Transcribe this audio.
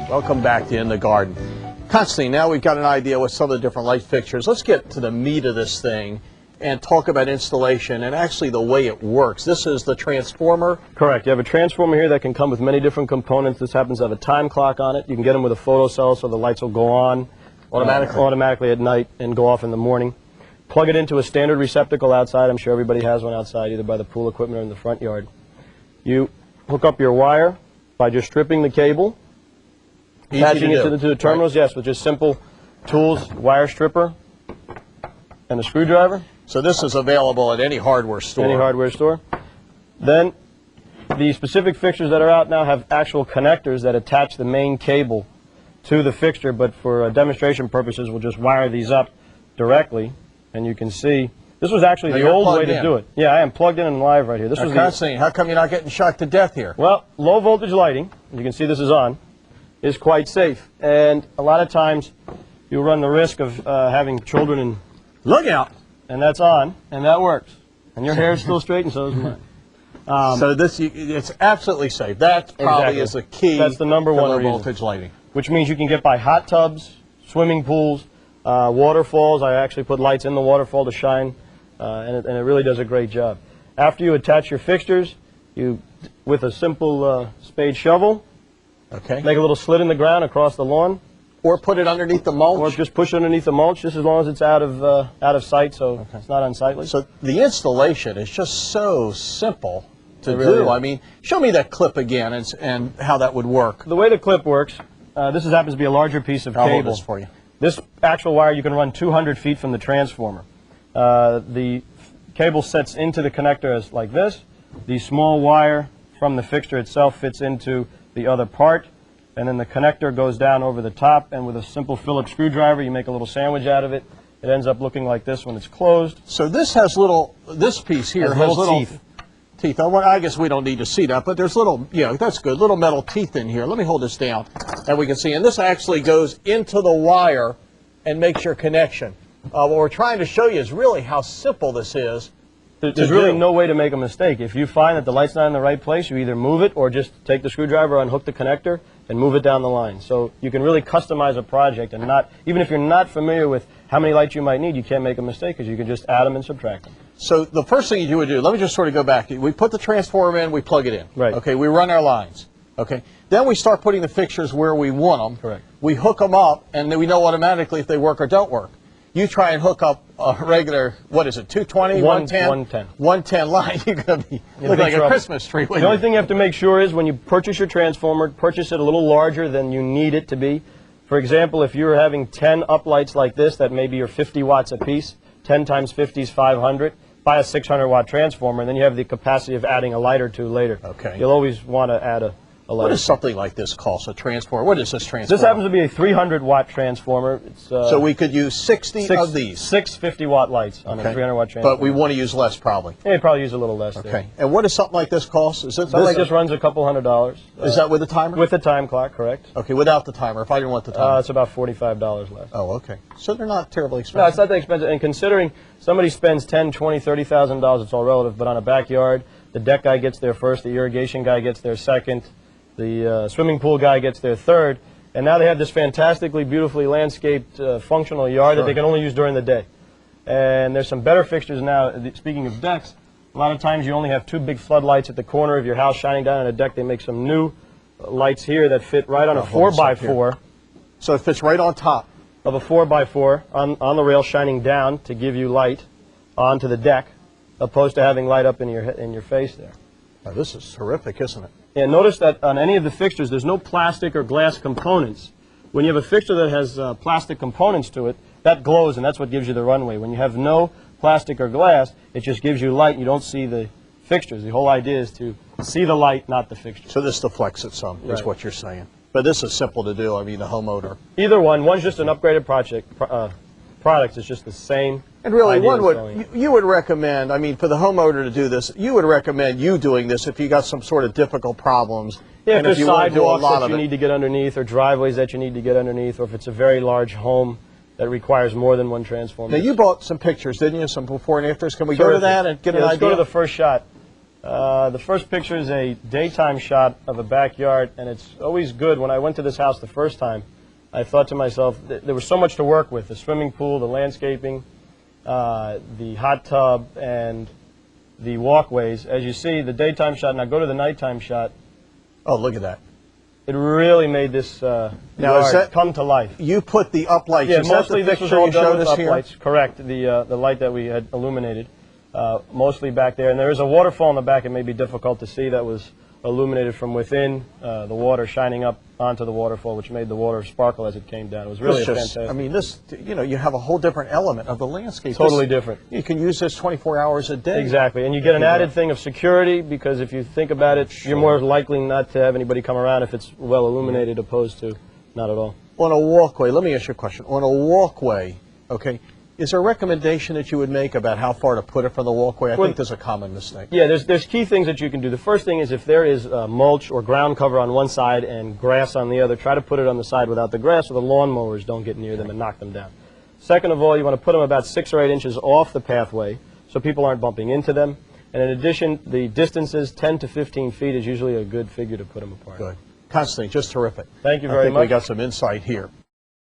Welcome back to In the Garden. Constantine, now we've got an idea with some of the different light fixtures. Let's get to the meat of this thing and talk about installation and actually the way it works. This is the transformer? Correct. You have a transformer here that can come with many different components. This happens to have a time clock on it. You can get them with a photocell so the lights will go on automatically at night and go off in the morning. Plug it into a standard receptacle outside. I'm sure everybody has one outside, either by the pool equipment or in the front yard. You hook up your wire by just stripping the cable, attaching it to the terminals, right. Yes, with just simple tools, wire stripper, and a screwdriver. So this is available at any hardware store? Any hardware store. Then the specific fixtures that are out now have actual connectors that attach the main cable to the fixture, but for demonstration purposes we'll just wire these up directly, and you can see this was actually the old way to do it. Yeah, I am plugged in and live right here. This was Constantine, how come you're not getting shocked to death here? Well, low voltage lighting, you can see this is on, is quite safe, and a lot of times you run the risk of having children and look out, and that's on, and that works, and your hair is still straight, and so is mine. So this, it's absolutely safe. That probably is the key. That's the number one low reason. Voltage lighting, which means you can get by hot tubs, swimming pools, waterfalls. I actually put lights in the waterfall to shine, and it really does a great job. After you attach your fixtures, you, with a simple spade shovel, make a little slit in the ground across the lawn. Or put it underneath the mulch. Or just push it underneath the mulch, just as long as it's out of sight, so it's not unsightly. So the installation is just so simple to do. I mean, show me that clip again and how that would work. The way the clip works, this happens to be a larger piece of cable. I'll hold this for you. This actual wire you can run 200 feet from the transformer. The cable sets into the connector as like this. The small wire from the fixture itself fits into the other part. And then the connector goes down over the top, and with a simple Phillips screwdriver, you make a little sandwich out of it. It ends up looking like this when it's closed. So this has this piece here has little teeth. I guess we don't need to see that, but there's little, that's good, little metal teeth in here. Let me hold this down, and we can see. And this actually goes into the wire and makes your connection. What we're trying to show you is really how simple this is. There's really no way to make a mistake. If you find that the light's not in the right place, you either move it or just take the screwdriver, unhook the connector, and move it down the line. So you can really customize a project, and even if you're not familiar with how many lights you might need, you can't make a mistake because you can just add them and subtract them. So the first thing you would do, let me just sort of go back. We put the transformer in, we plug it in. Right. Okay, we run our lines. Okay. Then we start putting the fixtures where we want them. Correct. We hook them up, and then we know automatically if they work or don't work. You try and hook up a regular, what is it, 220, 110? 110. 110 line, you're going to look like a Christmas tree. The only thing you have to make sure is when you purchase your transformer, purchase it a little larger than you need it to be. For example, if you're having 10 uplights like this that maybe are 50 watts a piece, 10 times 50 is 500, buy a 600-watt transformer, and then you have the capacity of adding a light or two later. Okay. You'll always want to add a light. What does something like this cost, a transformer? What is this transformer? This happens to be a 300-watt transformer. So we could use 60 of these? 6 50-watt lights on a 300-watt transformer. But we want to use less, probably? Yeah, you probably use a little less. Okay. There. And what does something like this cost? Is it something just runs a couple $100. Is that with the timer? With the time clock, correct. Okay, without the timer, if I didn't want the timer? It's about $45 less. Oh, okay. So they're not terribly expensive? No, it's not that expensive. And considering somebody spends $10,000, $20,000, $30,000, it's all relative, but on a backyard, the deck guy gets there first, the irrigation guy gets there second, the swimming pool guy gets there third, and now they have this fantastically, beautifully landscaped, functional yard that they can only use during the day. And there's some better fixtures now. Speaking of decks, a lot of times you only have 2 big floodlights at the corner of your house shining down on a deck. They make some new lights here that fit right on a 4x4. So it fits right on top of a 4x4 on the rail, shining down to give you light onto the deck, opposed to having light up in your face there. Oh, this is terrific, isn't it? And notice that on any of the fixtures, there's no plastic or glass components. When you have a fixture that has plastic components to it, that glows, and that's what gives you the runway. When you have no plastic or glass, it just gives you light, and you don't see the fixtures. The whole idea is to see the light, not the fixture. So this deflects it some, is what you're saying. But this is simple to do. I mean, the homeowner. Either one. One's just an upgraded product. It's just the same. And really, you would recommend, I mean, for the homeowner to do this, you would recommend you doing this if you got some sort of difficult problems. Yeah, if there's sidewalks that you need to get underneath, or driveways that you need to get underneath, or if it's a very large home that requires more than one transformer. Now, you brought some pictures, didn't you? Some before and afters. Can we go to that and get an idea? Let's go to the first shot. The first picture is a daytime shot of a backyard, and it's always good. When I went to this house the first time, I thought to myself, there was so much to work with: the swimming pool, the landscaping, the hot tub, and the walkways. As you see, the daytime shot, now go to the nighttime shot. Oh, look at that. It really made this yard come to life. You put the uplights. Yeah, is mostly that the this was picture all you done showed with us here? uplights. Correct, the light that we had illuminated, mostly back there. And there is a waterfall in the back. It may be difficult to see. That was illuminated from within, the water shining up onto the waterfall, which made the water sparkle as it came down. It was really fantastic. I mean, this, you know, you have a whole different element of the landscape. Totally different. You can use this 24 hours a day. Exactly, and you get an added thing of security, because if you think about it, you're more likely not to have anybody come around if it's well illuminated, opposed to not at all. On a walkway, let me ask you a question. On a walkway, okay, is there a recommendation that you would make about how far to put it from the walkway? I think there's a common mistake. Yeah, there's key things that you can do. The first thing is, if there is mulch or ground cover on one side and grass on the other, try to put it on the side without the grass so the lawnmowers don't get near them and knock them down. Second of all, you want to put them about 6 or 8 inches off the pathway so people aren't bumping into them. And in addition, the distances, 10 to 15 feet, is usually a good figure to put them apart. Good. Constantine, just terrific. Thank you very I think much. we got some insight here.